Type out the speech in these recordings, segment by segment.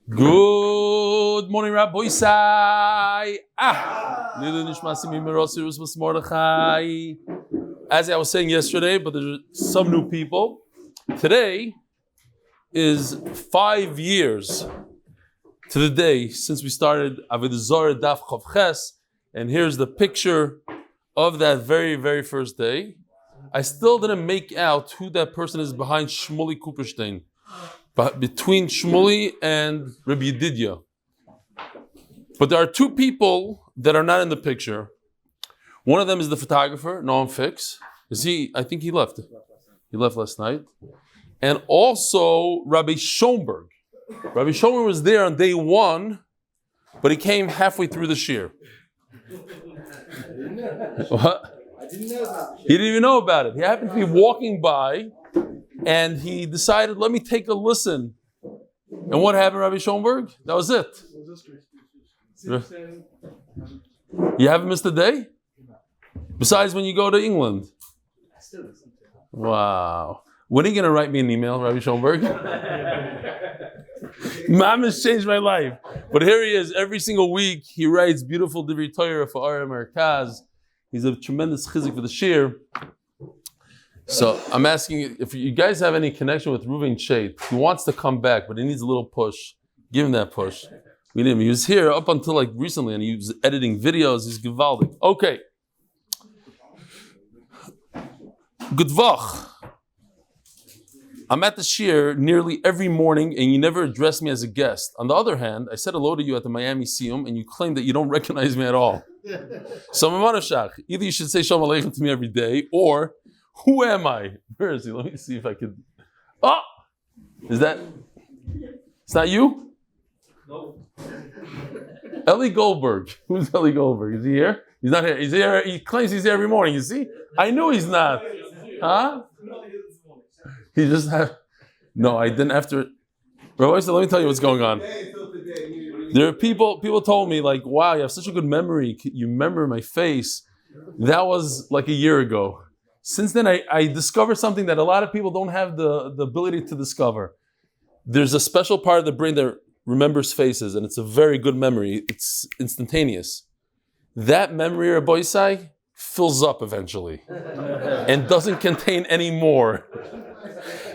Good morning, Rabbi Isai. Leilu Nishmas Mordechai. As I was saying yesterday, but there's some new people. Today is 5 years to the day since we started Avodah Zarah Daf Chavches, and here's the picture of that very, very first day. I still didn't make out who that person is behind Shmuley Cooperstein. But between Shmuley and Rabbi Yedidia. But there are two people that are not in the picture. One of them is the photographer, Noam Fix. Is he? I think he left. He left last night. And also Rabbi Schoenberg. Rabbi Schoenberg was there on day one, but he came halfway through the shir. What? I didn't know about it. He didn't even know about it. He happened to be walking by, and he decided, let me take a listen. And what happened, Rabbi Schoenberg? That was it. You haven't missed a day? Besides when you go to England. Wow. When are you going to write me an email, Rabbi Schoenberg? Mom has changed my life. But here he is. Every single week, he writes beautiful Divrei Torah for R Noimark. He's a tremendous chizik for the shir. So I'm asking if you guys have any connection with Reuven Shade. He wants to come back, but he needs a little push. Give him that push. We need him. He was here up until like recently, and he was editing videos. He's gewaldig. Okay. Good vach. I'm at the shir nearly every morning, and you never address me as a guest. On the other hand, I said hello to you at the Miami Siyum, and you claim that you don't recognize me at all. So Mamanashach, either you should say Shalom Aleichem to me every day, or who am I? Where is he? Let me see if I could. Oh! Is that? It's not you? No. Eli Goldberg. Who's Eli Goldberg? Is he here? He's not here. He's here. He claims he's here every morning. You see? I knew he's not. Huh? He just had. No, I didn't. After. Rabbi, so let me tell you what's going on. There are people told me, like, wow, you have such a good memory. You remember my face. That was like a year ago. Since then, I discovered something that a lot of people don't have the ability to discover. There's a special part of the brain that remembers faces, and it's a very good memory. It's instantaneous. That memory, Rabbi Isai, fills up eventually and doesn't contain any more.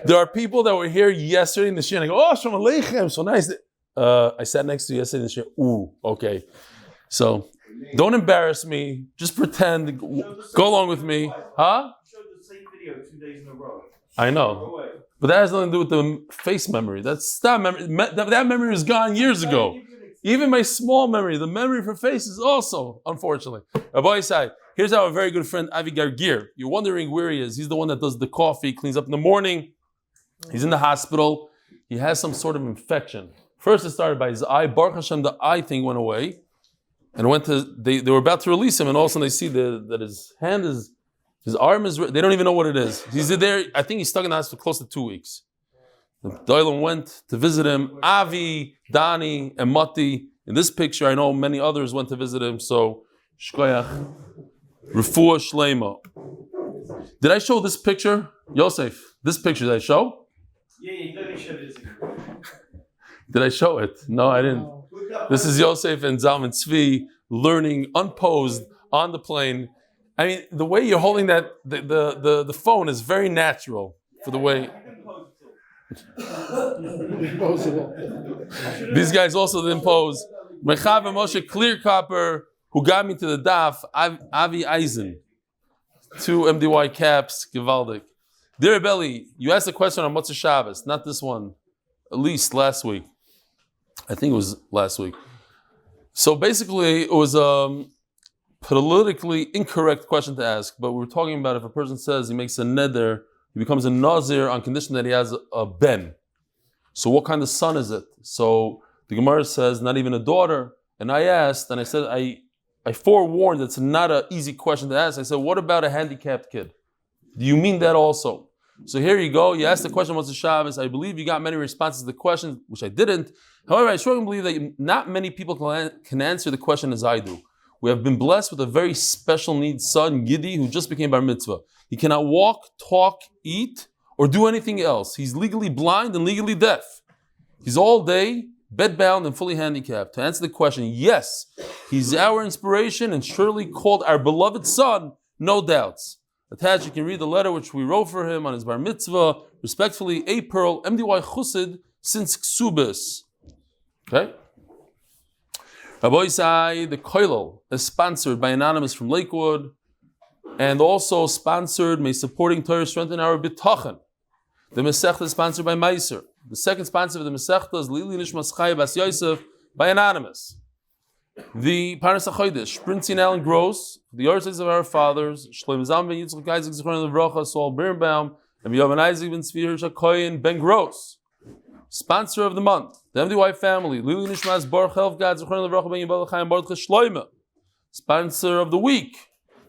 There are people that were here yesterday in the shir, and I go, oh, Shalom Aleichem, so nice. I sat next to you yesterday in the shir. Ooh, okay. So don't embarrass me. Just pretend. Go along with me. Huh? The same video 2 days in a row. I know. But that has nothing to do with the face memory. That memory was gone years ago. Even my small memory, the memory for faces also, unfortunately. Rabbi Isai, here's our very good friend Avi Gargir. You're wondering where he is. He's the one that does the coffee, cleans up in the morning. He's in the hospital. He has some sort of infection. First it started by his eye. Baruch Hashem, the eye thing went away. And they were about to release him, and all of a sudden they see that his hand is, his arm is, they don't even know what it is. He's there, I think he's stuck in the hospital close to 2 weeks. The Doilam went to visit him. Avi, Dani, and Mati. In this picture, I know many others went to visit him, so Shkoyach, Refuah Shlema. Did I show this picture? Yosef, this picture, did I show? Yeah, you don't show this. Did I show it? No, I didn't. This is Yosef and Zalman Tzvi learning unposed on the plane. I mean, the way you're holding that, the phone is very natural for the way. These guys also didn't pose. Mechav and Moshe Clear Copper, who got me to the Daf, Avi Eisen. 2 MDY caps, Givaldik. Dear Belly, you asked a question on Motzei Shabbos, not this one, at least last week. I think it was last week. So basically, it was a politically incorrect question to ask, but we were talking about if a person says he makes a neder, he becomes a Nazir on condition that he has a ben. So what kind of son is it? So the Gemara says, not even a daughter. And I asked, and I said, I forewarned it's not an easy question to ask. I said, what about a handicapped kid? Do you mean that also? So here you go. You asked the question, what's the Shabbos? I believe you got many responses to the question, which I didn't. However, I strongly believe that not many people can answer the question as I do. We have been blessed with a very special needs son, Gidi, who just became bar mitzvah. He cannot walk, talk, eat, or do anything else. He's legally blind and legally deaf. He's all day bedbound and fully handicapped. To answer the question, yes, he's our inspiration and surely called our beloved son, no doubts. Attached, you can read the letter which we wrote for him on his bar mitzvah. Respectfully, A. Pearl, MDY Chussid, since Ksubis. Okay? Rabbi Isai, the Koilel, is sponsored by Anon Ymous from Lakewood, and also sponsored, may supporting Torah strengthen our bitachon. The Masechta is sponsored by Maaser. The second sponsor of the Masechta is Leilu Nishmas Bas Yosef by Anon Ymous. The Parnas HaChodesh, Shprintzy and Alan Gross, the yahrzeits of our fathers, Shalom Burch Yehuda, Aeyzik Zechron Birnbaum, and Yom Aeyzik ben Tzvi הכהן ben Gross. Sponsor of the month, the MDY family, Leilu Nishmas Baruch Helfgott Zechron ben ybl'c Bolchus. Sponsor of the week,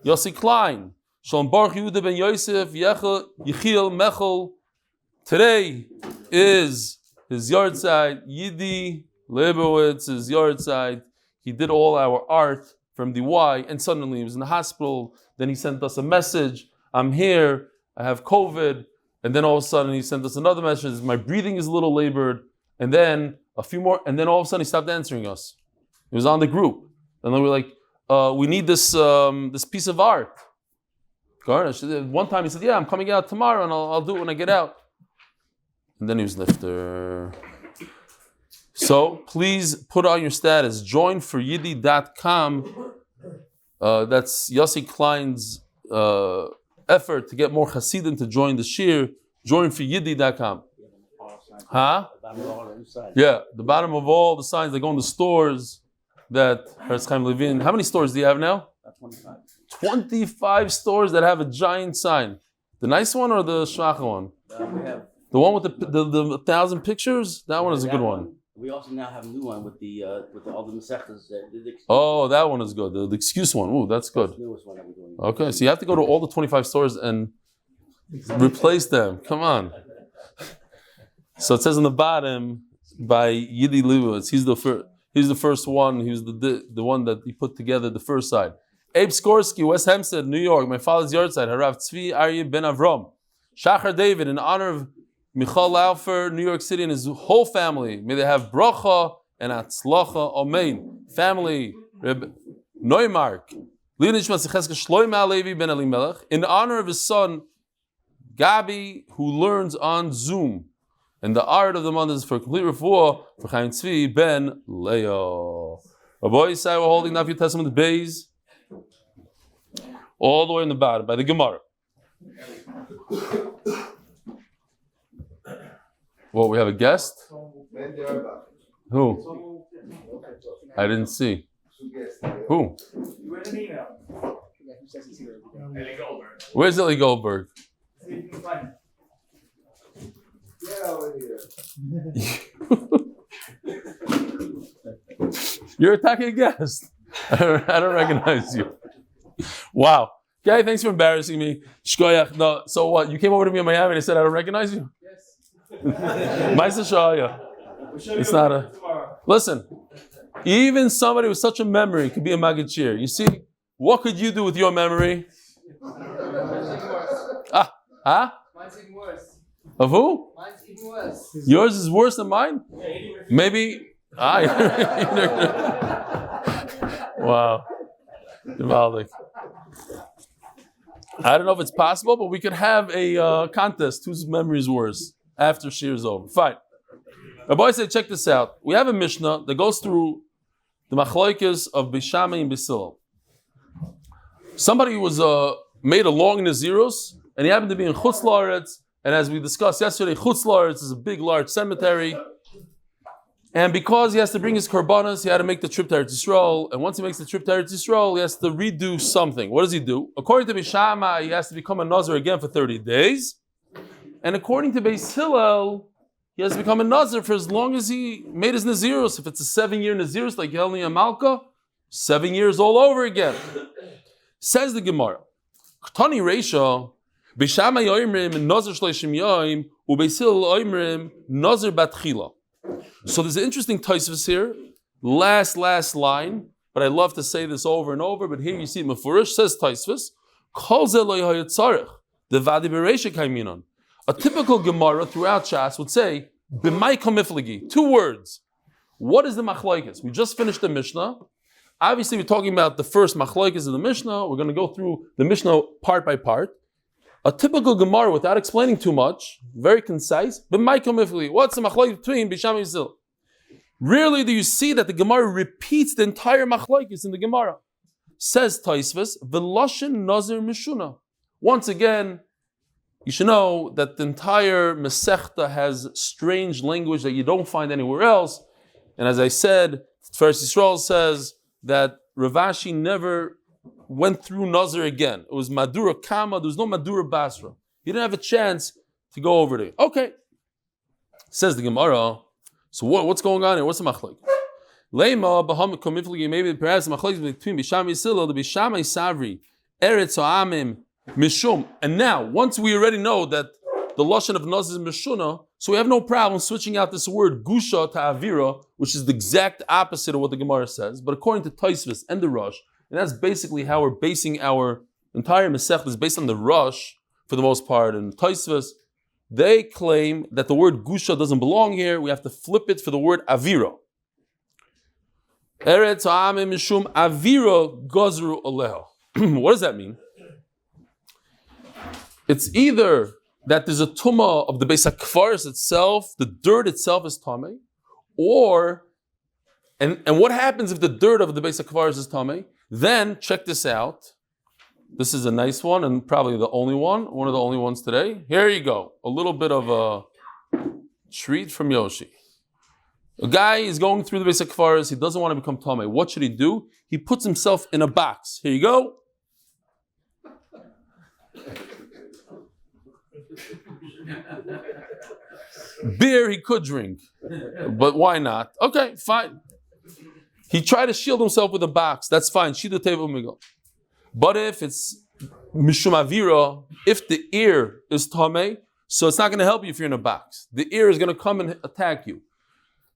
Yossi Klein, Shalom Burch Yehuda ben Yosef Ycheil Mechel. Today is his yahrzeits, Yidi Leibowitz, his yahrzeits. He did all our art from DY, and suddenly he was in the hospital. Then he sent us a message, I'm here, I have COVID. And then all of a sudden he sent us another message, my breathing is a little labored. And then a few more, and then all of a sudden he stopped answering us. He was on the group. And then we were like, we need this piece of art. One time he said, yeah, I'm coming out tomorrow and I'll do it when I get out. And then he was nifter. So please put on your status, joinforyidi.com. That's Yossi Klein's effort to get more Hasidim to join the shir. Joinforyidi.com. Huh? Yeah, the bottom of all the signs that go in the stores that Herz Chaim Levin. How many stores do you have now? 25. 25 stores that have a giant sign. The nice one or the Shachar one? We have The one with the 1,000 pictures? That one is a good one. We also now have a new one with all the Masechtas. Oh, that one is good. The excuse one. Ooh, that's good. The newest one that we're doing. Okay, so you have to go to all the 25 stores and replace them. Come on. So it says on the bottom by Yidi Leibowitz. He's the first one. He was the one that he put together the first side. Abe Skorsky, West Hempstead, New York. My father's yahrzeit. Harav Tzvi Aryeh ben Avram. Shachar David, in honor of Michael Laufer, New York City, and his whole family. May they have Bracha+Hatzlacha. Amen. Family, R Noimark. Nishmas Shlomo Alevi ben Eli Melech. In honor of his son, Gabi, who learns on Zoom. And the art of the month is for complete refuah for Chaim Tzvi ben Leo. Rabbi Isai, we're holding Daf Yomi Amud Beis, all the way in the bottom by the Gemara. Well, we have a guest. Who? I didn't see. Who? You read an email. Eli Goldberg. Where's Eli Goldberg? See if you can find him. You're attacking a guest. I don't recognize you. Wow. Okay, thanks for embarrassing me. Shkoyach. No, so what? You came over to me in Miami and I said I don't recognize you? Yes. Maaser Shaya. It's not a... Listen, even somebody with such a memory could be a Magid. You see, what could you do with your memory? Mine's even worse. Of who? Mine's even worse. Yours is worse than mine? Maybe. Wow. Yvaldik. I don't know if it's possible, but we could have a contest whose memory is worse after Shir is over. Fine. Rabbi said, check this out. We have a Mishnah that goes through the machloikes of Beishamai and Beisilel. Somebody was made a long Nazirus, and he happened to be in Chutz La'aretz, and as we discussed yesterday, Chutz La'aretz is a big, large cemetery. And because he has to bring his korbanos, he had to make the trip to Eretz Yisrael. And once he makes the trip to Eretz Yisrael, he has to redo something. What does he do? According to Beishamai, he has to become a Nazir again for 30 days. And according to Beis Hillel, he has to become a Nazir for as long as he made his Nazirus. If it's a 7-year Nazirus like Helni and Malka, 7 years all over again. Says the Gemara, Ktani Reisha, Beishamai oimrim Nazir shleishim yoim, uBeis Hillel oimrim Nazir batchila. So there's an interesting taisvus here. Last line, but I love to say this over and over, but here you see Mefurish says taisvus, Kol ze lo yahayatzarech, the vadi bereisha kaiminon. A typical Gemara throughout Shas would say, B'mai kamiflagi, 2 words. What is the machlokes? We just finished the Mishnah. Obviously, we're talking about the first machlokes of the Mishnah. We're going to go through the Mishnah part by part. A typical Gemara, without explaining too much, very concise. But Michael Laufer, what's the machlokes between Bisham and Yisrael? Rarely do you see that the Gemara repeats the entire machlokes in the Gemara. Says Tosfos, V'loshen Nazir Mishuna. Once again, you should know that the entire Masechta has strange language that you don't find anywhere else. And as I said, First Yisrael says that Rav Ashi never went through Nazir again. It was Madura Kama, there was no Madura Basra. He didn't have a chance to go over there. Okay. Says the Gemara, so what's going on here? What's the machlok? Lema, Bahamik, maybe perhaps the machlok between Bisham Yisrael, the Bisham Savri, Eretz Ha'amim, Mishum. And now, once we already know that the Lashon of Nazir is Mishuna, so we have no problem switching out this word Gusha to Avira, which is the exact opposite of what the Gemara says. But according to Tosfos and the Rosh, and that's basically how we're basing our entire Masech is based on the Rosh for the most part. And Tosfos, they claim that the word Gusha doesn't belong here. We have to flip it for the word Avira. Eretz Ha'amim Mishum Avira Gozru Aleho. What does that mean? It's either that there's a tumah of the Beis HaKfaris itself, the dirt itself is tamei, or, and what happens if the dirt of the Beis HaKfaris is tamei? Then, check this out. This is a nice one, and probably the only one of the only ones today. Here you go. A little bit of a treat from Yoshi. A guy is going through the Beis HaKfaris, he doesn't want to become tamei. What should he do? He puts himself in a box. Here you go. Beer he could drink, but why not? Okay, fine. He tried to shield himself with a box. That's fine. But if it's mishum avira, if the ear is tamei, so it's not going to help you if you're in a box. The ear is going to come and attack you.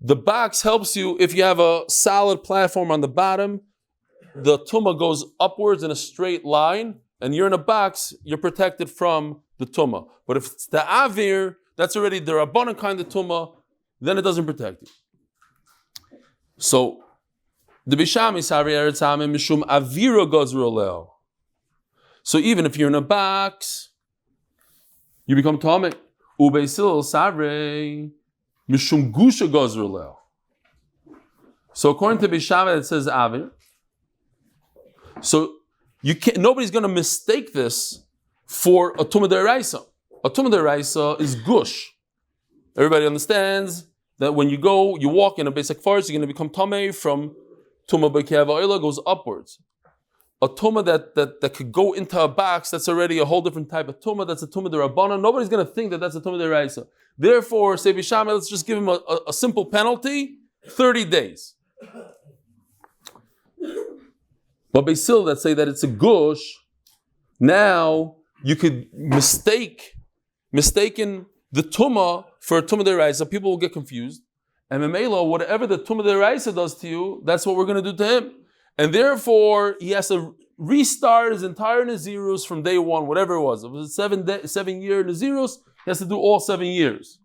The box helps you if you have a solid platform on the bottom. The tumah goes upwards in a straight line, and you're in a box. You're protected from the tumah. But if it's the avir, that's already the rabbanon kind of tumah, then it doesn't protect you. So the bisham is eretz ha'amim mishum avira gozru aleo. So even if you're in a box, you become tamei. Ubeisil sarei mishum gusha gozru aleo. So according to bisham, it says avir. So you can't. Nobody's going to mistake this for a tumah deraisa. A tumah deraisa is gush. Everybody understands that when you walk in a basic forest, you're going to become tamei from tumah b'kev ha'olah goes upwards. A tumah that could go into a box, that's already a whole different type of tumah. That's a tumah derabbanan. Nobody's going to think that that's a tumah deraisa. Therefore, say b'sham, let's just give him a simple penalty, 30 days. But Basil that say that it's a gush, now you could mistaken the tumah for a tumah deraisa. People will get confused. And Memelo, whatever the tumah deraisa does to you, that's what we're going to do to him. And therefore, he has to restart his entire Nazirus from day one, whatever it was. If it was a 7-year Nazirus, he has to do all 7 years.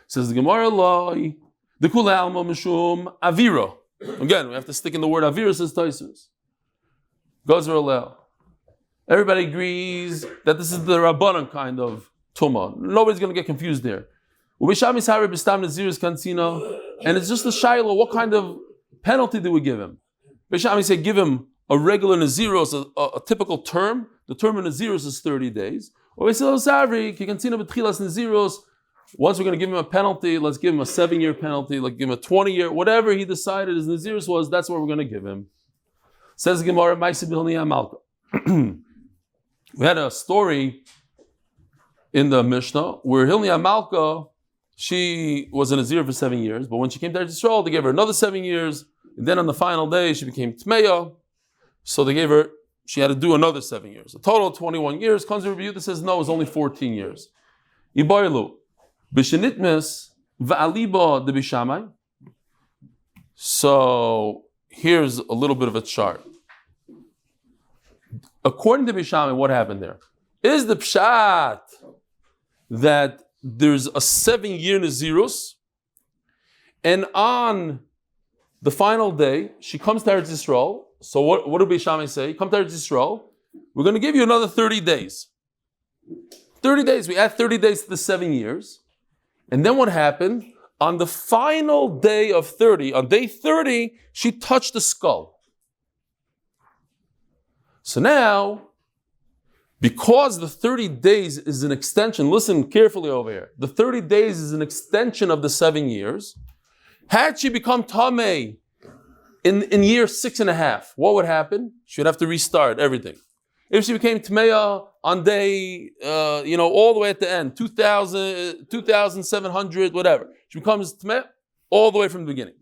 Says the Gemara, the kula alma mishum avira. Again, we have to stick in the word avira, says Tosfos. Gozer alel. Everybody agrees that this is the rabbanon kind of tumah. Nobody's going to get confused there. And it's just a shayla. What kind of penalty do we give him? Bishami say give him a regular naziros, a typical term. The term of naziros is 30 days. Once we're going to give him a penalty, let's give him a 7-year penalty. Let's give him a 20-year, whatever he decided his naziros was. That's what we're going to give him. Says Gemara, we had a story in the Mishnah where Hilni Amalka, she was a Nazir for 7 years, but when she came to Eretz Yisrael, they gave her another 7 years, and then on the final day, she became Tmeya, so she had to do another 7 years. A total of 21 years. Konzer Rebbe Yehuda says, no, it was only 14 years. Iboilu, B'shenitmes, Va'aliba de Bishamai. So, here's a little bit of a chart. According to Bishamai, what happened there? Is the pshat that there's a 7-year Nazirus, and on the final day, she comes to Eretz Yisrael. So what do Beis Shammai say? Come to Eretz Yisrael. We're going to give you another 30 days. 30 days. We add 30 days to the 7 years. And then what happened? On the final day of 30, on day 30, she touched the skull. So now, because the 30 days is an extension, listen carefully over here. The 30 days is an extension of the 7 years. Had she become Tameh in year 6.5, what would happen? She would have to restart everything. If she became Tmeya on day, all the way at the end, 2,700, whatever, she becomes Tmeya all the way from the beginning.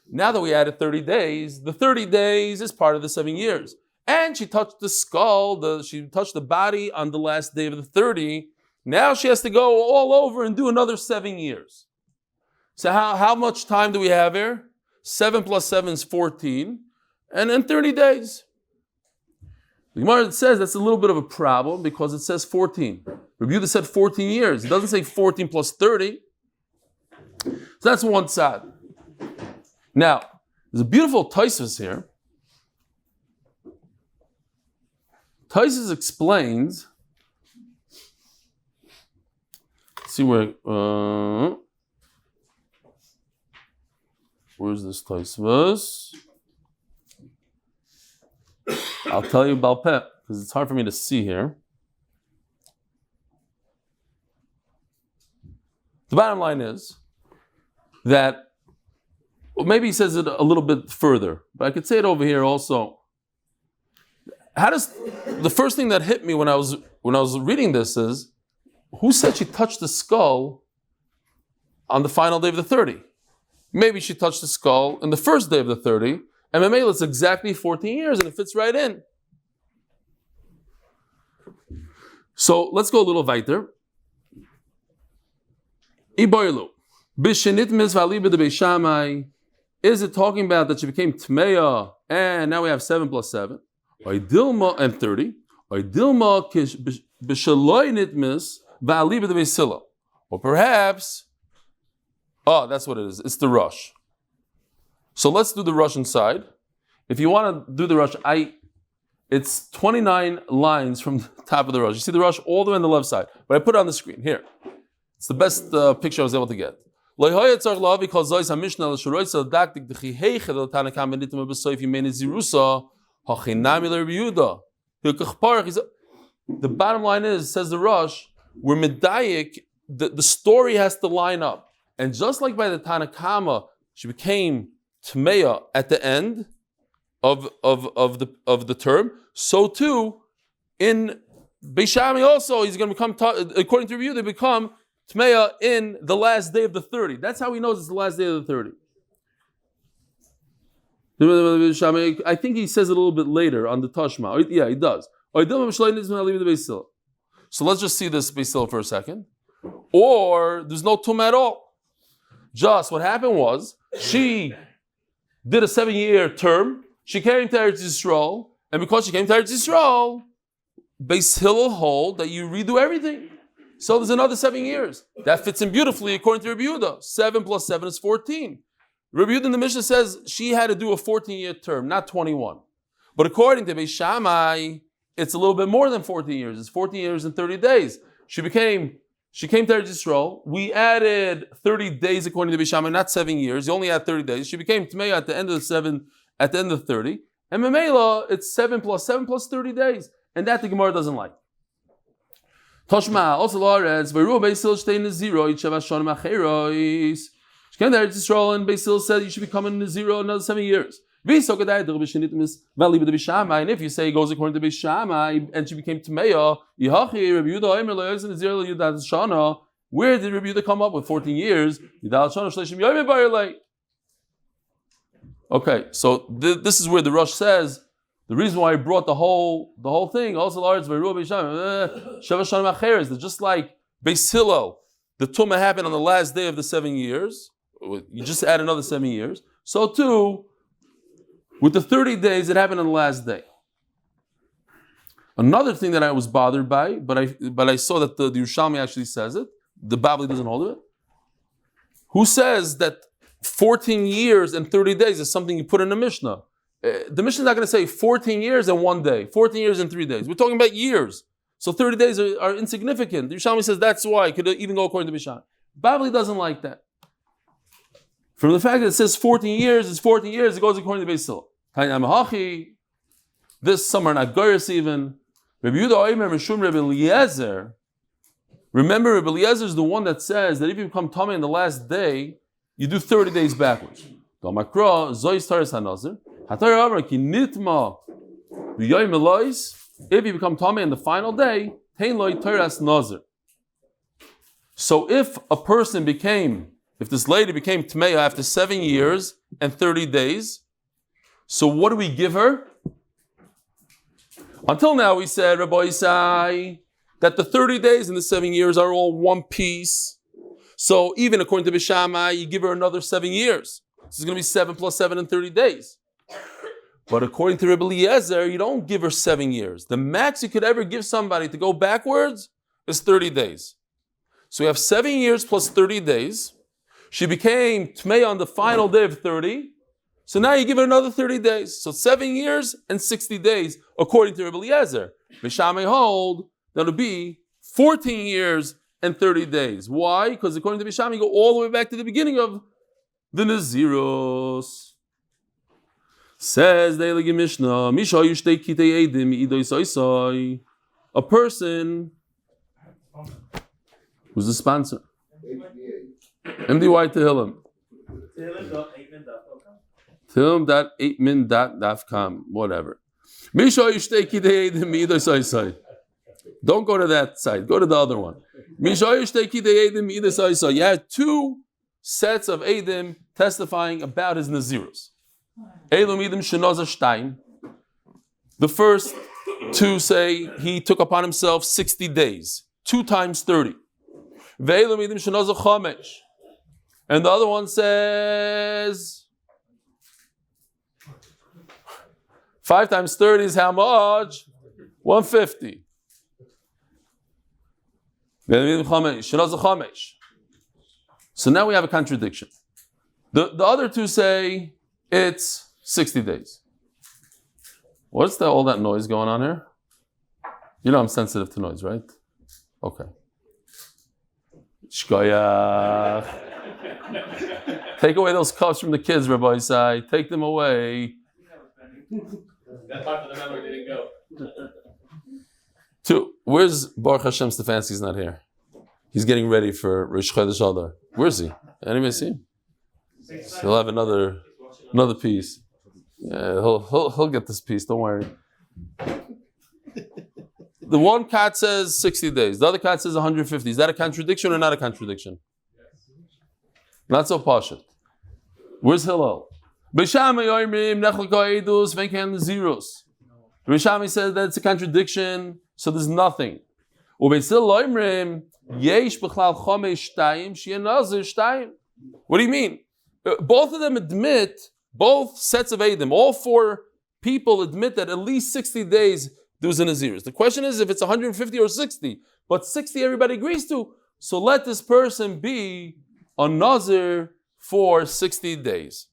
Now that we added 30 days, the 30 days is part of the 7 years. And she touched the skull, she touched the body on the last day of the 30. Now she has to go all over and do another 7 years. So how much time do we have here? 7 plus 7 is 14. And then 30 days. The Gemara says that's a little bit of a problem because it says 14. Rabbi Yehuda said 14 years. It doesn't say 14 plus 30. So that's one side. Now, there's a beautiful Tosfos here. Tosfos explains. Let's see where's this Tosfos? I'll tell you about Pep because it's hard for me to see here. The bottom line is that, well, maybe he says it a little bit further, but I could say it over here also. The first thing that hit me when I was reading this is, who said she touched the skull on the final day of the 30? Maybe she touched the skull in the first day of the 30, and Mamela, it's exactly 14 years, and it fits right in. So let's go a little weiter. Iboilu. Bishenitmis v'aliba de Beis Shammai. Is it talking about that she became Tmeya, and now we have 7 plus 7? Oidilma and 30. Oidilma b'shaloi nitmis v'aliba de Beis Hillel. Or perhaps, that's what it is. It's the rush. So let's do the rush inside. If you want to do the rush, it's 29 lines from the top of the rush. You see the rush all the way on the left side, but I put it on the screen here. It's the best picture I was able to get. The bottom line is, says the rush, we're medayik, the story has to line up. And just like by the Tanakama, she became Tmeya at the end of the term, so too in Beis Shammai also he's going to become, according to review, they become Tmeya in the last day of the 30. That's how he knows it's the last day of the 30. I think he says it a little bit later on the Tashma. Yeah, he does. So let's just see this Beis Hillel for a second. Or there's no tum at all. Just what happened was she did a 7-year term. She came to Eretz Yisrael, and because she came to Eretz Yisrael, Beis Hillel hold that you redo everything. So there's another 7 years. That fits in beautifully according to Rabbi Yehuda. 7 plus 7 is 14. Rabbi Yehuda in the Mishnah says she had to do a 14-year term, not 21. But according to Beis Shammai, it's a little bit more than 14 years. It's 14 years and 30 days. She came to Eretz Yisrael. We added 30 days according to Beis Shammai, not 7 years. You only had 30 days. She became Tmeya at the end of the 7, at the end of 30. And Mamela, it's 7 plus 30 days. And that the Gemara doesn't like. Toshma, also Lawrence, Veru Beis Hillel stay Nazir, each of Ashon Macherois. She came to Eretz Yisrael and Beis Hillel said you should become a Nazir another 7 years. And if you say it goes according to Beis Shammai and she became Tmeya, where did Rabbi Yehuda come up with 14 years? Okay, so this is where the Rosh says the reason why I brought the whole thing. Also, that just like Beis Hillel, the Tumah happened on the last day of the 7 years. You just add another 7 years. So too, with the 30 days, it happened on the last day. Another thing that I was bothered by, but I saw that the Yerushalmi actually says it. The Babli doesn't hold of it. Who says that 14 years and 30 days is something you put in the Mishnah. The Mishnah is not going to say 14 years and 1 day, 14 years and 3 days. We're talking about years. So 30 days are insignificant. The Yerushalmi says that's why. It could even go according to Mishnah. Babli doesn't like that. From the fact that it says 14 years, it's 14 years, it goes according to Beis Hillel. This summer, not Goyers even. Rabbi Yehuda Omer Mishum Rabbi Eliezer. Remember, Rabbi Eliezer is the one that says that if you become Tamei in the last day, you do 30 days backwards. If you become Tamei in the final day, Nazir. So if this lady became Tamei after 7 years and 30 days, so what do we give her? Until now we said, Rabbi Isai, that the 30 days and the 7 years are all one piece. So even according to Bishamai, you give her another 7 years. This is going to be 7 plus 7 and 30 days. But according to Rabbi Eliezer, you don't give her 7 years. The max you could ever give somebody to go backwards is 30 days. So we have 7 years plus 30 days. She became Tmei on the final day of 30. So now you give her another 30 days. So 7 years and 60 days, according to Rabbi Eliezer. Bishamai hold that it'll be 14 years and 30 days. Why? Because according to Bishamai, you go all the way back to the beginning of the Naziros. Says the Eli Mishnah, a person who's the sponsor. MDY Tehillim. Tehillim.8min.com, whatever. Don't go to that site. Go to the other one. You had 2 sets of Eidim testifying about his Nazirus. The first 2 say he took upon himself 60 days, 2 times 30. And the other one says 5 times 30 is how much? 150. So now we have a contradiction. The other 2 say it's 60 days. What's all that noise going on here? You know I'm sensitive to noise, right? Okay. Shkoyach. Take away those cups from the kids, Rabbi Isai. Take them away. That part of the memory didn't go. 2. Where's Baruch Hashem Stefansky? He's not here. He's getting ready for Rosh Chodesh Adar. Where's he? Anybody see him? He'll have another piece. Yeah, he'll get this piece. Don't worry. The one cat says 60 days. The other cat says 150. Is that a contradiction or not a contradiction? Not so pashut. Where's Hillel? Rishami says that it's a contradiction, so there's nothing. What do you mean? Both of them admit, both sets of Eidim, all 4 people admit that at least 60 days there was a Nazirus. The question is if it's 150 or 60, but 60 everybody agrees to, so let this person be a Nazir for 60 days.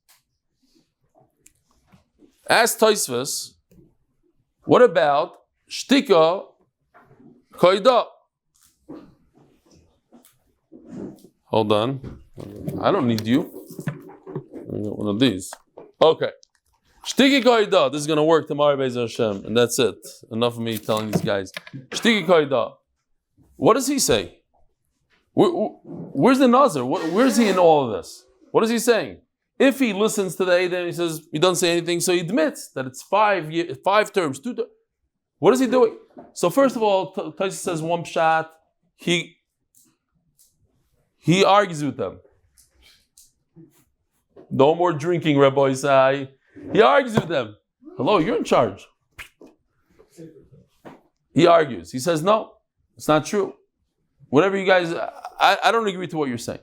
Ask Tosfos, what about Shtika Koida? Hold on. I don't need you. I got one of these. Okay. Shtiki Koida. This is going to work tomorrow, Be'ez Hashem. And that's it. Enough of me telling these guys. Shtiki Koida. What does he say? Where's the Nazir? Where's he in all of this? What is he saying? If he listens to the Eidim, he says, he doesn't say anything, so he admits that it's 5 terms, 2 terms. What is he doing? So first of all, Tosfos says one pshat. He argues with them. No more drinking, Rabbi Isai. He argues with them. Hello, you're in charge. He argues. He says, no, it's not true. Whatever you guys, I don't agree to what you're saying.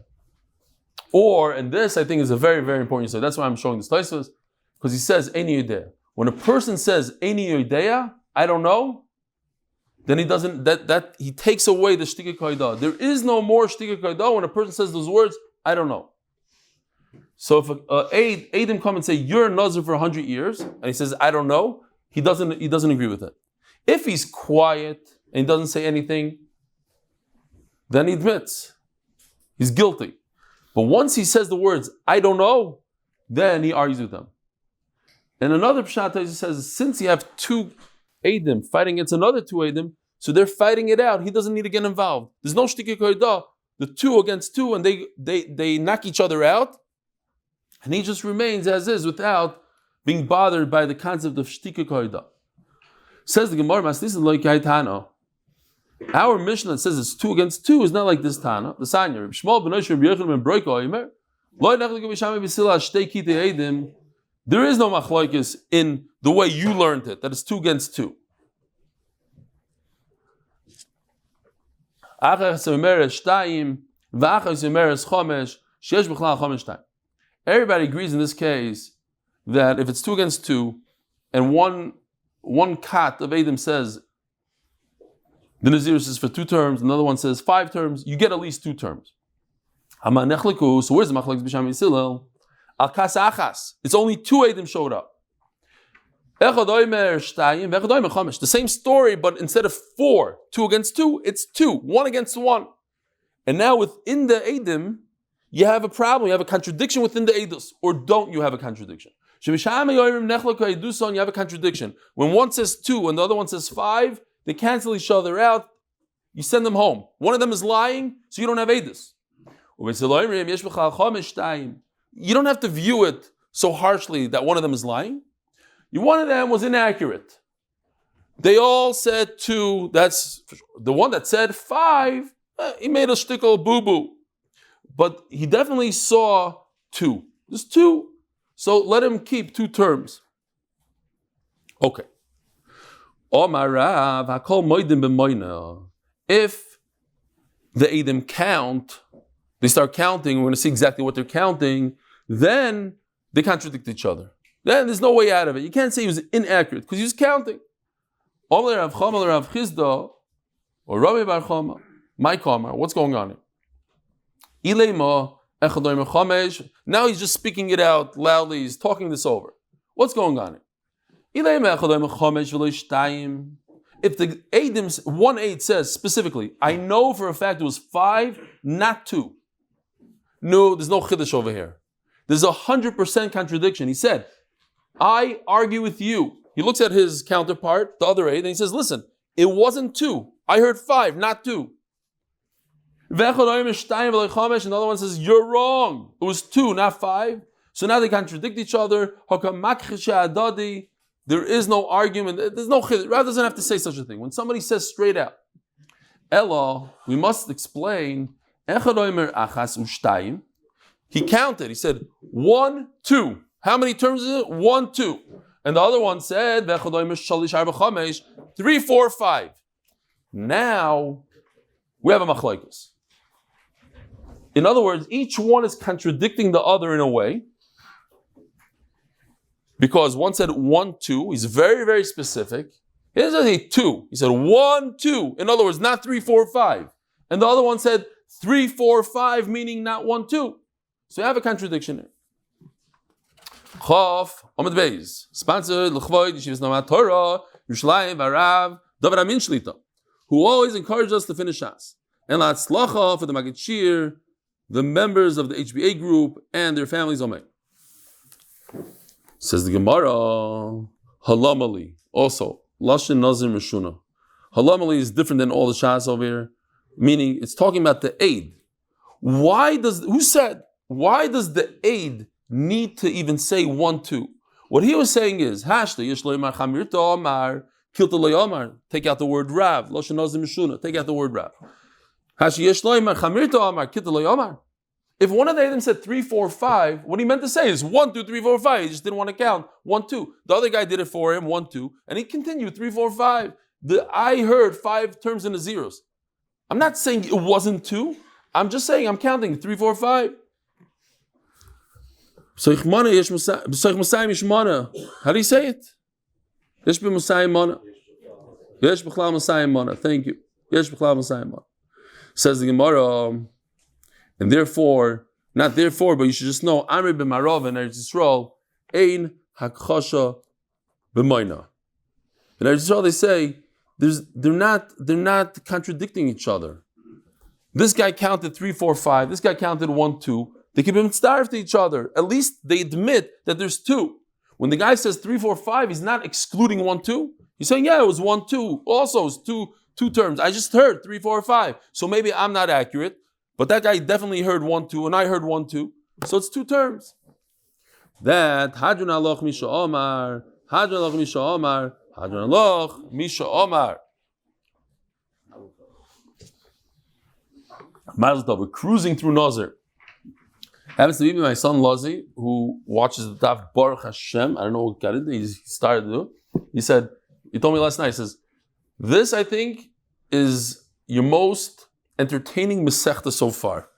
Or, and this I think is a very, very important so that's why I'm showing this Tosfos, because he says, Eini Yodea. When a person says, Eini Yodea, I don't know, then he doesn't, that he takes away the Shtika Koida. There is no more Shtika Koida when a person says those words, I don't know. So if Eidim come and say, you're a Nazir for 100 years, and he says, I don't know, he doesn't agree with it. If he's quiet and he doesn't say anything, then he admits he's guilty. But once he says the words, I don't know, then he argues with them. And another pshat he says, since you have two Eidim fighting against another two Eidim, so they're fighting it out, he doesn't need to get involved. There's no shtikei koidah, the two against two, and they knock each other out, and he just remains as is without being bothered by the concept of shtikei koidah. Says the Gemara, this is like Tana. Our Mishnah that says it's 2 against 2 is not like this Tana. The Sanya, there is no machlokes in the way you learned it, that it's 2 against 2. Everybody agrees in this case that if it's 2 against 2, and one kat of Eidim says, the Nazir says for 2 terms, another one says 5 terms, you get at least 2 terms. So where's the machlokes b'sham Yisrael? Al kas achas. It's only 2 Eidim showed up. The same story, but instead of 4, 2 against 2, it's 2, 1 against 1. And now within the Eidim, you have a problem, you have a contradiction within the Eidos, or don't you have a contradiction? You have a contradiction. When one says 2 and the other one says 5, they cancel each other out. You send them home. One of them is lying, so you don't have Eidos. You don't have to view it so harshly that one of them is lying. One of them was inaccurate. They all said 2. That's the one that said 5. He made a shtickle boo-boo. But he definitely saw 2. There's 2. So let him keep 2 terms. Okay. If the Eidim count, they start counting, we're going to see exactly what they're counting, then they contradict each other. Then there's no way out of it. You can't say he was inaccurate because he was counting. What's going on here? Now he's just speaking it out loudly, he's talking this over. What's going on here? If the Eidim, 1 8 says specifically, I know for a fact it was 5, not 2. No, there's no chiddush over here. There's 100% contradiction. He said, I argue with you. He looks at his counterpart, the other 8, and he says, listen, it wasn't 2. I heard 5, not 2. And the other one says, you're wrong. It was 2, not 5. So now they contradict each other. There is no argument. There's no chiddush. Rav doesn't have to say such a thing. When somebody says straight out, Ella, we must explain. He counted. He said 1, 2. How many terms is it? 1, 2. And the other one said 3, 4, 5. Now we have a machlokes. In other words, each one is contradicting the other in a way. Because one said 1, 2, he's very, very specific. He didn't say 2. He said 1, 2. In other words, not 3, 4, 5. And the other one said 3, 4, 5, meaning not 1, 2. So you have a contradiction there. Amud Beis, sponsored l'chvoid Yeshivas Namat Torah, Yerushalayim Varav, David Amin Shlita, who always encouraged us to finish Shas. And Hatzlacha for the Maggid Shir, the members of the HBA group, and their families. Amen. Says the Gemara, Halamali, also, Lashon Nazir Meshuna. Halamali is different than all the Shas over here, meaning it's talking about the aid. Why does the aid need to even say 1, 2? What he was saying is, Hashta, Yishloimar Chamirta Omar, Kilta Loyomar, take out the word Rav, Lashon Nazir Meshuna, take out the word Rav. Hashta Yishloimar Chamirta Omar, Kilta Loyomar. If one of them said 3, 4, 5, what he meant to say is 1, 2, 3, 4, 5. He just didn't want to count 1, 2. The other guy did it for him, 1, 2, and he continued 3, 4, 5. I heard 5 terms in the zeros. I'm not saying it wasn't 2. I'm just saying I'm counting 3, 4, 5. How do you say it? Yesh b'musayim mana. Yesh b'chlal musayim mana. Thank you. Yesh b'chlal musayim mana. Says the Gemara, and therefore Not therefore, but you should just know, Amri b'marov and Eretz Yisrael, ein hakchasha b'moina. In Eretz Yisrael, they say, they're not contradicting each other. This guy counted 3, 4, 5. This guy counted 1, 2. They can be starved to each other. At least they admit that there's 2. When the guy says 3, 4, 5, he's not excluding 1, 2. He's saying, yeah, it was 1, 2. Also, it's two terms. I just heard 3, 4, 5. So maybe I'm not accurate, but that guy definitely heard 1, 2, and I heard 1, 2. So it's 2 terms. That Hadran Aloch Misha Omar, Hadran Aloch Misha Omar, Hadran Aloch Misha Omar. Mazel tov. We're cruising through Nazir. Happens to be my son Lazi, who watches the Daf Baruch Hashem. I don't know what got into. He started to do. He said, he told me last night, he says, this I think is your most entertaining Masechta so far.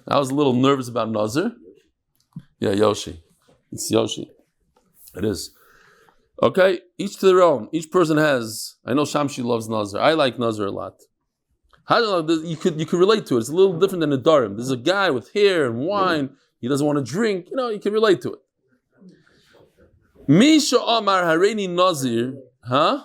I was a little nervous about Nazir. Yeah, Yoshi. It's Yoshi. It is. Okay, each to their own. Each person has. I know Shamshi loves Nazir. I like Nazir a lot. You could relate to it. It's a little different than a Darim. There's a guy with hair and wine. He doesn't want to drink. You can relate to it. Misha Amar Hareini Nazir, huh?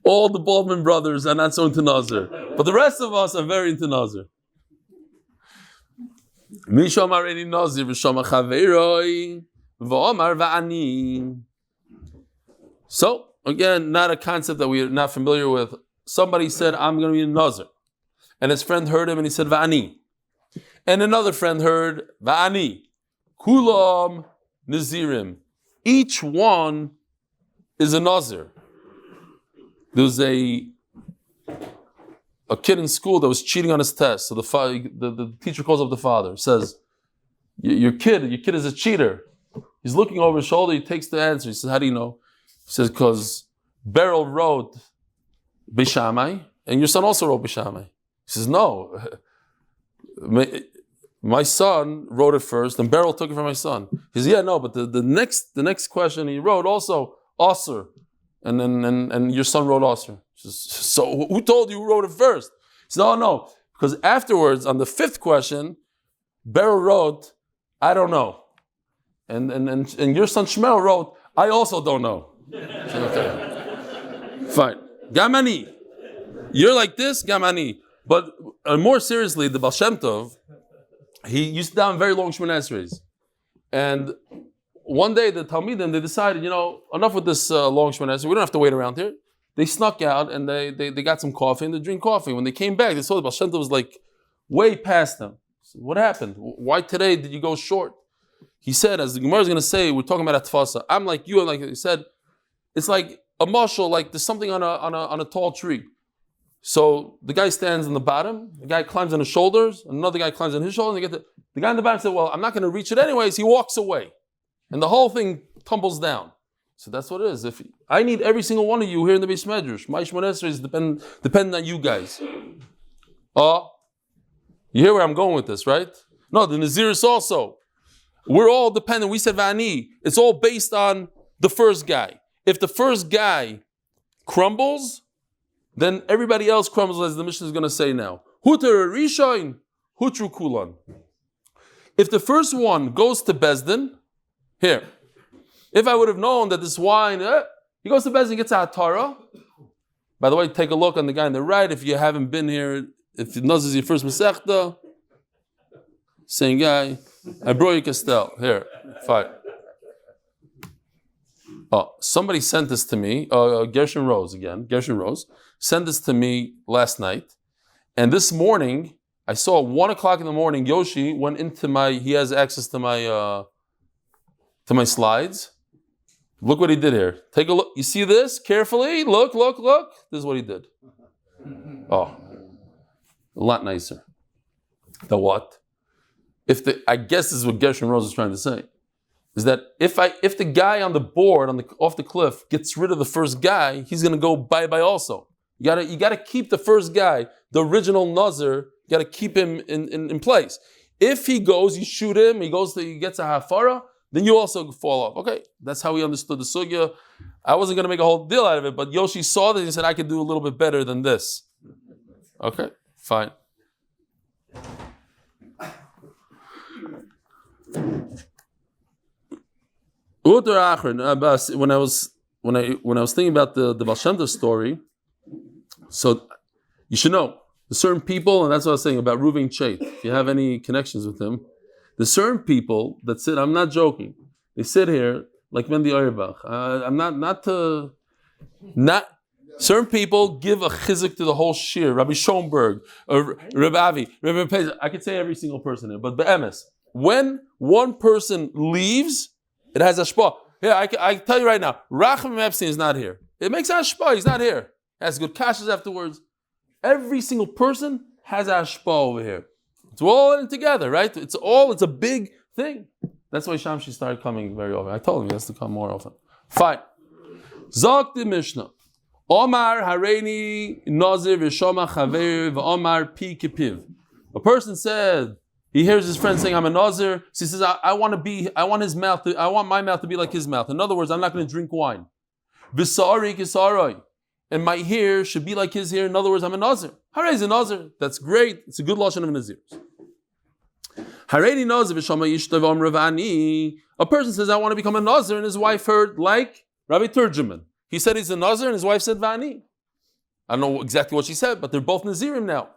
All the Baldwin brothers are not so into Nazir, but the rest of us are very into Nazir. Misha Amar Hareini Nazir v'shama chaveroi v'amar va'ani. So. Again, not a concept that we're not familiar with. Somebody said, I'm going to be a Nazir. And his friend heard him and he said, Va'ani. And another friend heard, Va'ani. Kulam Nazirim. Each one is a Nazir. There was a kid in school that was cheating on his test. So the teacher calls up the father, says, your kid is a cheater. He's looking over his shoulder, he takes the answer. He says, how do you know? He says, because Beryl wrote Bishamai, and your son also wrote Bishamai. He says, no. My son wrote it first, and Beryl took it from my son. He says, yeah, no, but the next question he wrote also Aser, and your son wrote Aser. So who told you who wrote it first? He says, oh no, because afterwards on the 5th question, Beryl wrote, I don't know, and your son Shmuel wrote, I also don't know. Okay. Fine. Gamani. You're like this, Gamani. But more seriously, the Baal Shem Tov, he used to down very long Shemona Esreis. And one day the Talmidim, they decided, enough with this long Shemona Esrei. We don't have to wait around here. They snuck out and they got some coffee and they drink coffee. When they came back, they saw the Baal Shem Tov was like way past them. So what happened? Why today did you go short? He said, as the Gemara is going to say, we're talking about Atfasa. I'm like you, and like he said, it's like a mashal, like there's something on a tall tree. So the guy stands on the bottom, the guy climbs on his shoulders, another guy climbs on his shoulders, and the guy on the bottom said, well, I'm not going to reach it anyways. He walks away. And the whole thing tumbles down. So that's what it is. If I need every single one of you here in the Beis Medrash. My Shemona Esrei is dependent on you guys. You hear where I'm going with this, right? No, the Naziris also. We're all dependent. We said Vani. It's all based on the first guy. If the first guy crumbles, then everybody else crumbles, as the Mishnah is going to say now. Huter Rishain, Hutru Kulan. If the first one goes to Bezdin, here. If I would have known that this wine, he goes to Bezdin, gets a Hatara. By the way, take a look on the guy on the right. If you haven't been here, if Nazir is your first Masechta, same guy. I brought you Castel. Here, fine. Somebody sent this to me. Gershon Rose again. Gershon Rose sent this to me last night, and this morning I saw at 1 o'clock in the morning. Yoshi went into he has access to my slides. Look what he did here. Take a look. You see this carefully? Look. This is what he did. A lot nicer. The what? I guess this is what Gershon Rose is trying to say. Is that if the guy on the board off the cliff gets rid of the first guy, he's going to go bye-bye also. You gotta keep the first guy, the original Nazir, you gotta keep him in place. If he goes, you shoot him, he gets a hafara, then you also fall off. Okay, that's how we understood the sugya. I wasn't going to make a whole deal out of it, but Yoshi saw this and said, I could do a little bit better than this. Okay, fine. When I was thinking about the Baal Shem Tov story, so you should know there's certain people, and that's what I was saying about Reuven Chait. If you have any connections with him, there's certain people that sit. I'm not joking. They sit here like Mendy Auerbach. I'm not. Certain people give a chizuk to the whole shir. Rabbi Schoenberg, or Rabbi Avi, Rabbi Pez. I could say every single person here, but be'emes, when one person leaves, it has ashpa. Yeah, I tell you right now, Racham Epstein is not here. It makes ashpa. He's not here. Has good kashas afterwards. Every single person has ashpa over here. It's all in together, right? It's a big thing. That's why Shamshi started coming very often. I told him he has to come more often. Fine. Zok the Mishnah. Omar Hareini Nazir v'Shoma Chaver v'Omar Pi Kipiv. A person said, he hears his friend saying, I'm a Nazir. So he says, I want my mouth to be like his mouth. In other words, I'm not going to drink wine. V'Sa'ari Kisaroi. And my hair should be like his hair. In other words, I'm a Nazir. Harei is a Nazir. That's great. It's a good lashon of Nazir. Hareini Nazir v'Shoma Yishtav Ravani. A person says, I want to become a Nazir, and his wife heard like Rabbi Turjuman. He said he's a Nazir, and his wife said Vani. I don't know exactly what she said, but they're both Nazirim now.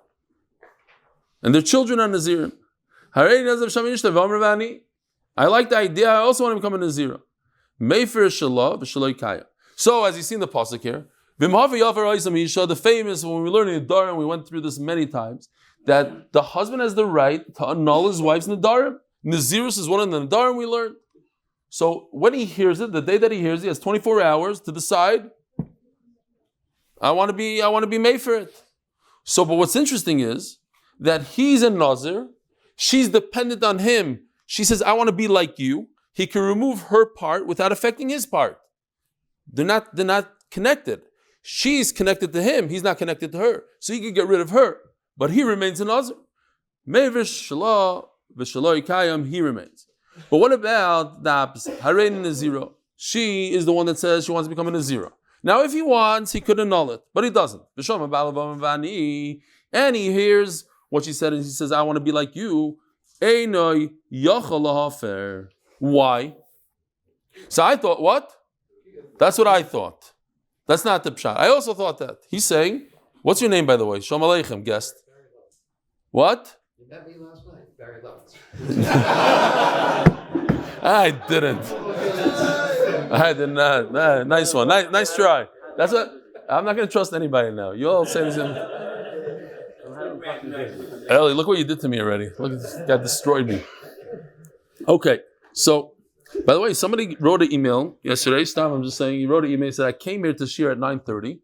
And their children are Nazirim. I like the idea. I also want to become a Nazir. So, as you see in the pasuk here, the famous, when we learn in Nedarim, we went through this many times, that the husband has the right to annul his wife's Nedarim. Nazirus is one of the Nedarim we learned. So when he hears it, the day that he hears it, he has 24 hours to decide, I want to be made for it. So, but what's interesting is that he's a Nazir, she's dependent on him. She says, I want to be like you. He can remove her part without affecting his part. They're not connected. She's connected to him, he's not connected to her. So he can get rid of her. But he remains a Nazir. He remains. But what about the opposite? Harein Naziro. She is the one that says she wants to become a Nazira. Now, if he wants, he could annul it, but he doesn't. And he hears what she said, and he says, I want to be like you. Why? So I thought, what? That's what I thought. That's not the pshat. I also thought that. He's saying, what's your name, by the way? Shalom Aleichem, guest. What? You met me last night. Very low. I didn't. I did not. Nice one. Nice try. That's what. I'm not going to trust anybody now. You all say this. Eli, look what you did to me already. Look at this. That destroyed me. Okay. So, by the way, somebody wrote an email yesterday. Stop. I'm just saying. He wrote an email. He said, I came here to shir at 9:30.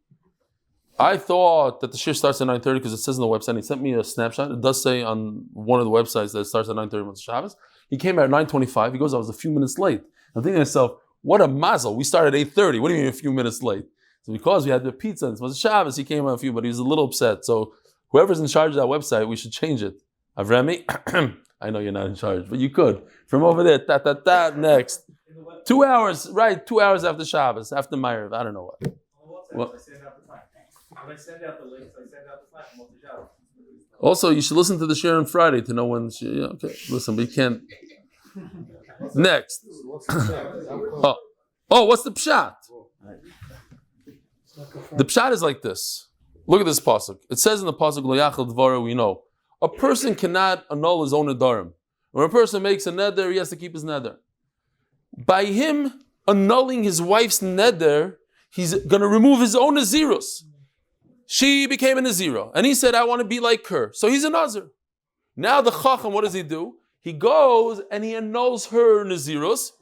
I thought that the shir starts at 9:30 because it says on the website. He sent me a snapshot. It does say on one of the websites that it starts at 9:30 on Shabbos. He came here at 9:25. He goes, I was a few minutes late. I'm thinking to myself, what a mazel. We started at 8:30. What do you mean a few minutes late? So because we had the pizza and it was Shabbos, he came a few, but he was a little upset. So whoever's in charge of that website, we should change it. Avrami, I know you're not in charge, but you could. From over there, next. 2 hours, right, 2 hours after Shabbos, after Ma'ariv, I don't know what. I send out the time. When I send out the links, I send out the time. What's the job? Also, you should listen to the share on Friday to know when. Okay, listen, we can't. Next. What's the pshat? The pshat is like this. Look at this pasuk. It says in the pasuk, Lo yachal dvara, we know. A person cannot annul his own nedarim. When a person makes a neder, he has to keep his neder. By him annulling his wife's neder, he's going to remove his own nazirus. She became a nazira, and he said, I want to be like her. So he's a nazir. Now the chacham, what does he do? He goes and he annuls her nazirus,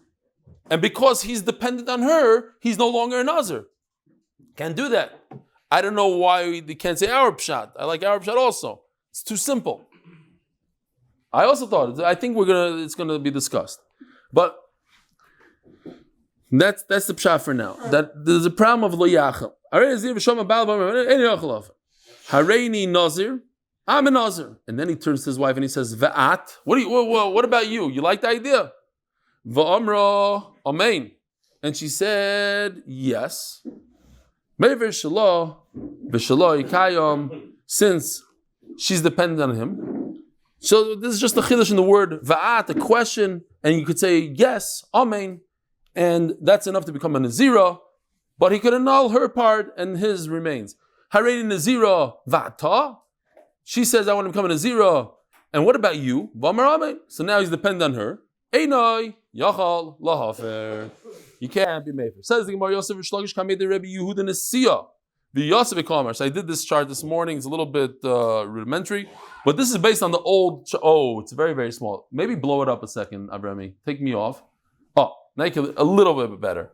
and because he's dependent on her, he's no longer a nazir. Can't do that. I don't know why they can't say our pshat. I like our pshat also. It's too simple. I also thought, I think it's gonna be discussed. But that's the pshat for now. That there's a problem of lo yachal. Hareini Nazir, I'm a Nazir. And then he turns to his wife and he says, Va'at, what about you? You like the idea? Va'amra, amen. And she said, yes. Since she's dependent on him. So this is just a chiddush in the word va'at, a question, and you could say yes, amen, and that's enough to become a nazira. But he could annul her part and his remains. Harei nazira va'ata. She says, I want to become a nazira. And what about you? V'amar amen. So now he's dependent on her. Einoi yachal lahafer. You can't be made. Says the Gemara Yosef Ycheil Mechel the Rebbe Yehuda Nesiya. The Yosef Ycheil Mechel. So I did this chart this morning. It's a little bit rudimentary, but this is based on the old. It's very, very small. Maybe blow it up a second, Abrami. Take me off. Oh, make it a little bit better.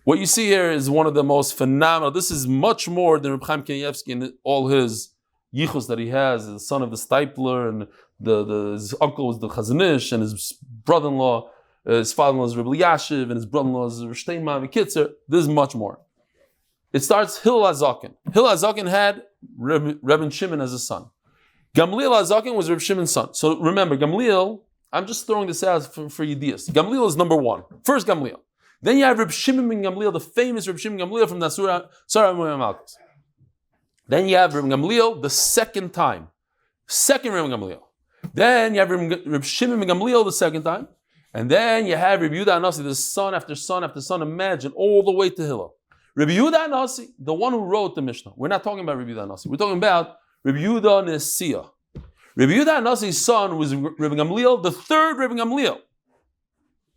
What you see here is one of the most phenomenal. This is much more than Reb Chaim Kanievsky and all his yichus that he has. The son of the Stipler, and his uncle was the Chazanish, and his brother-in-law, his father-in-law is Reb Yashiv, and his brother-in-law is Shteima V'Kitzer. This is much more. It starts Hillel HaZaken. Hillel HaZaken had Reb Shimon as a son. Gamliel HaZaken was Reb Shimon's son. So remember, Gamliel, I'm just throwing this out for Yedias. Gamliel is number one. First Gamliel. Then you have Reb Shimon ben Gamliel, the famous Reb Shimon ben Gamliel from Nasura, Malchus. Then you have Reb Gamliel the second time. Second Reb Gamliel. Then you have Reb Shimon ben Gamliel the second time. And then you have Reb Yehuda Anasi, the son after son after son. Imagine all the way to Hillel. Reb Yehuda Anasi, the one who wrote the Mishnah. We're not talking about Reb Yehuda Anasi. We're talking about Reb Yehuda Nesiya. Reb Yehuda Anasi's son was Reb Gamliel, the third Reb Gamliel.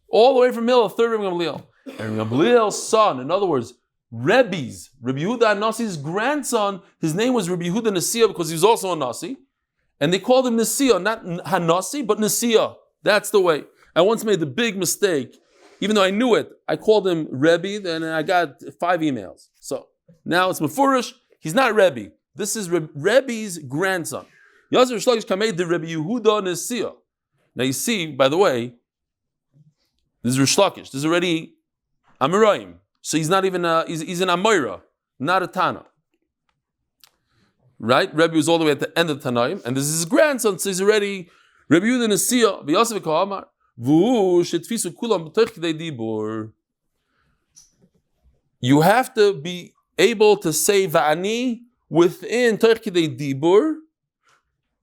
All the way from Hillel, the third Reb Gamliel. And Reb Gamliel's son, in other words, Reb Yehuda Anasi's grandson, his name was Reb Yehuda Nesiya because he was also a Nasi. And they called him Nesiya, not Hanasi, but Nesiya. That's the way. I once made the big mistake. Even though I knew it, I called him Rebbe, and I got 5 emails. So now it's Mefurish. He's not Rebbe. This is Rebbe's grandson. Yosef Ycheil Mechel made the Rebbe Yehuda Nesiya. Now you see, by the way, this is Rish Lakish. This is already Amoraim. So he's not even he's an Amoira, not a Tana. Right? Rebbe was all the way at the end of Tanaim, and this is his grandson, so he's already Rebbe Yehuda Nesiya. Yosef Ycheil Mechel. You have to be able to say va'ani within Torch Kidei Dibur,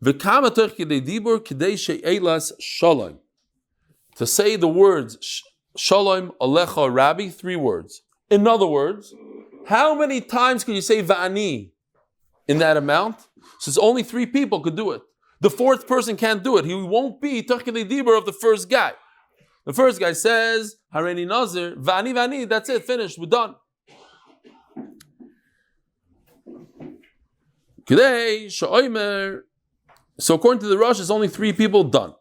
v'kama Torch Kidei Dibur kidei she'elas shalom. To say the words Shalom Alecha Rabbi, 3 words. In other words, how many times can you say va'ani in that amount? So it's only 3 people could do it. The 4th person can't do it. He won't be Torch Kidei Dibur of the first guy. The first guy says, Hareni Nazir, Vani Vani, that's it, finished, we're done. Today, Sha'omer. So according to the Rosh, it's only 3 people done.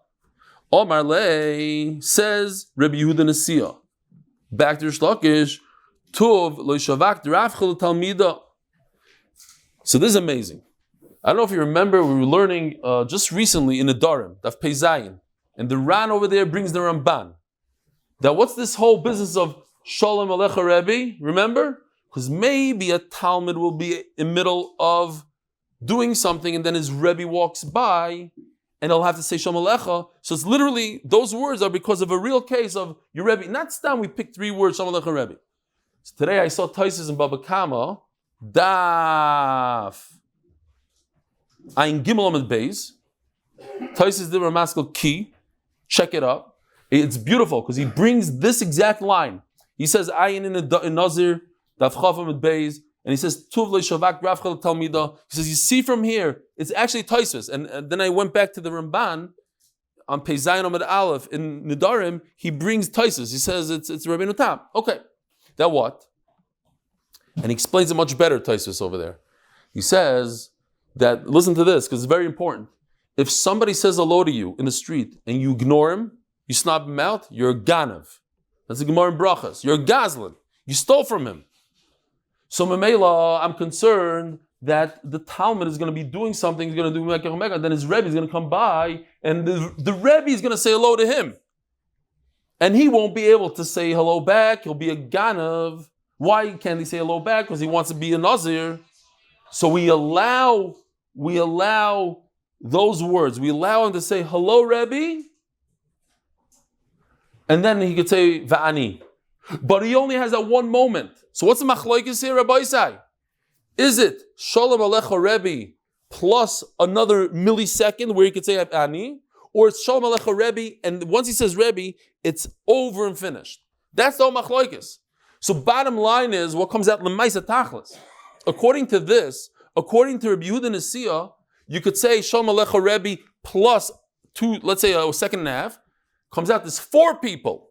Omar Lei says, Rebbe Yehuda Nesiya. Back to Rish Lakish, Tov lo shavak d'rafchel talmida. So this is amazing. I don't know if you remember, we were learning just recently in the Darim, Daf Pei Zayin, and the Ran over there brings the Ramban. That what's this whole business of Shalom Alecha Rebbe? Remember? Because maybe a Talmud will be in the middle of doing something and then his Rebbe walks by and he'll have to say Shalom Alecha. So it's literally, those words are because of a real case of your Rebbe. Not Stam, we picked 3 words, Shalom Alecha Rebbe. So today I saw Taisus in Baba Kama, Daf Ein Gimel Amud Beis. Taisus did Ramaskal Ki. Check it up. It's beautiful because he brings this exact line. He says Ayin in Nazir, Daf Chav Amud Beis, and he says Tuv le Shavak Rafchel Talmida. He says you see from here, it's actually Taisus. And then I went back to the Ramban on Pei Zayin Amud Aleph in Nidarim. He brings Taisus. He says it's Rabbeinu Tam. Okay, that what? And he explains it much better. Taisus over there. He says that, listen to this, because it's very important. If somebody says hello to you in the street and you ignore him, you snub him out, you're a ganav. That's a Gemara in Brachas. You're a gazlan. You stole from him. So Memela, I'm concerned that the Talmud is going to be doing something, he's going to do Mekach, then his Rebbe is going to come by, and the Rebbe is going to say hello to him. And he won't be able to say hello back, he'll be a ganav. Why can't he say hello back? Because he wants to be a Nazir. So we allow those words. We allow him to say, hello, Rebbe. And then he could say, Va'ani. But he only has that one moment. So what's the machlokes here, Rabbi Isai? Is it Shalom Alecha Rebbe plus another millisecond where you could say Ani, or it's Shalom Alecha Rebbe, and once he says Rebbe, it's over and finished. That's the Machloikis. So bottom line is, what comes out L'maisa Tachlis. According to this, according to Rabbi Yehuda Nesiah, you could say Shalom Alecha Rebbe plus two, let's say a second and a half, comes out there's 4 people.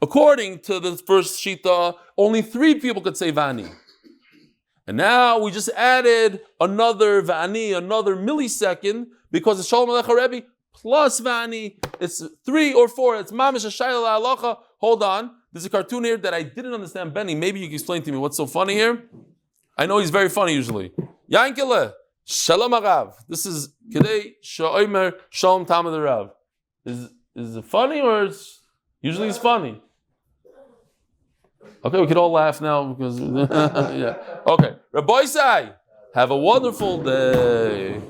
According to the first Shita, only 3 people could say Vani. And now we just added another Vani, another millisecond, because it's Shalom Alecha Rebbe plus Vani. It's 3 or 4. It's Mamish Shayla Halacha. Hold on. There's a cartoon here that I didn't understand. Benny, maybe you can explain to me what's so funny here. I know he's very funny usually. Yankele, Shalom Arav. This is Kedei Sha'omer Shalom Tamad Rav. Is it funny or usually it's funny? Okay, we can all laugh now because yeah. Okay, Rabbi Isai, have a wonderful day.